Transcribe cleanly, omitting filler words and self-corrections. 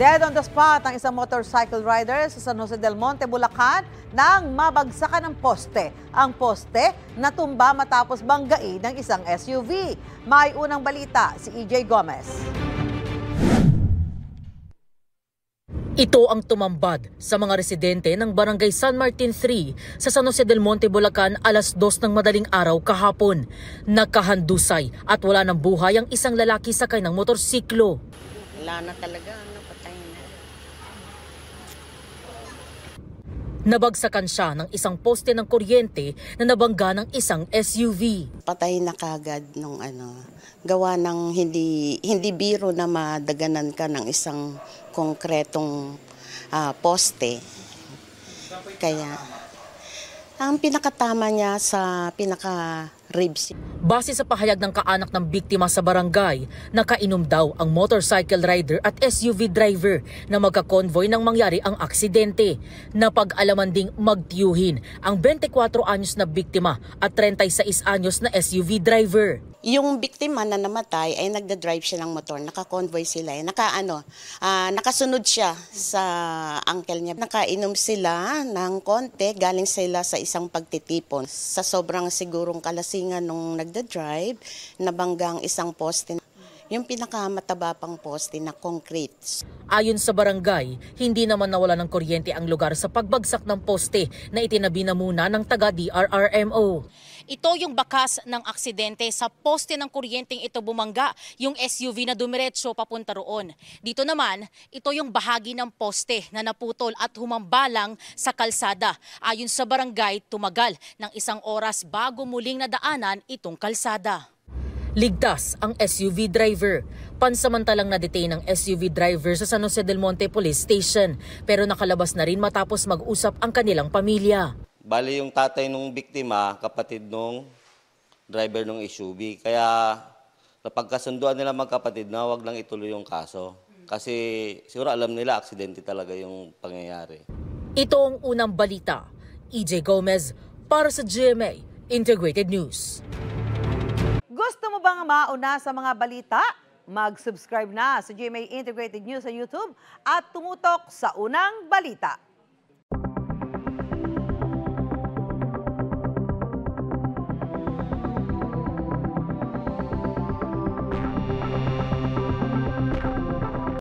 Dead on the spot ang isang motorcycle rider sa San Jose del Monte, Bulacan nang mabagsakan ng poste. Ang poste natumba matapos banggain ng isang SUV. May unang balita si EJ Gomez. Ito ang tumambad sa mga residente ng Barangay San Martin 3 sa San Jose del Monte, Bulacan alas 2 ng madaling araw kahapon. Nakahandusay at wala ng buhay ang isang lalaki sakay ng motorsiklo. Wala na talaga, patay na. Nabagsakan siya ng isang poste ng kuryente na nabangga ng isang SUV. Patay na kagad nung gawa ng hindi biro na madaganan ka ng isang konkretong poste. Kaya ang pinakatama niya sa pinaka-ribs. Base sa pahayag ng kaanak ng biktima sa barangay, nakainom daw ang motorcycle rider at SUV driver na magka-convoy nang mangyari ang aksidente. Napag-alaman ding magtiyuhin ang 24 anyos na biktima at 36 anyos na SUV driver. Yung biktima na namatay ay nagda-drive siya ng motor, naka-convoy sila, nakasunod siya sa uncle niya. Nakainom sila ng konti, galing sila sa isang pagtitipon. Sa sobrang sigurong kalasingan nung nagda-drive, nabanggang isang poste. Yung pinakamataba pang poste na concrete. Ayon sa barangay, hindi naman nawala ng kuryente ang lugar sa pagbagsak ng poste na itinabi na muna ng taga-DRRMO. Ito yung bakas ng aksidente. Sa poste ng kuryenteng ito bumangga yung SUV na dumiretso papunta roon. Dito naman, ito yung bahagi ng poste na naputol at humambalang sa kalsada. Ayon sa barangay, tumagal ng 1 oras bago muling nadaanan itong kalsada. Ligtas ang SUV driver. Pansamantalang na-detain ang SUV driver sa San Jose del Monte Police Station pero nakalabas na rin matapos mag-usap ang kanilang pamilya. Bali yung tatay nung biktima, kapatid nung driver nung SUV. Kaya napagkasunduan nila magkapatid na wag lang ituloy yung kaso. Kasi siguro alam nila aksidente talaga yung pangyayari. Ito ang unang balita. EJ Gomez para sa GMA Integrated News. Gusto mo bang mauna sa mga balita? Mag-subscribe na sa GMA Integrated News sa YouTube at tumutok sa unang balita.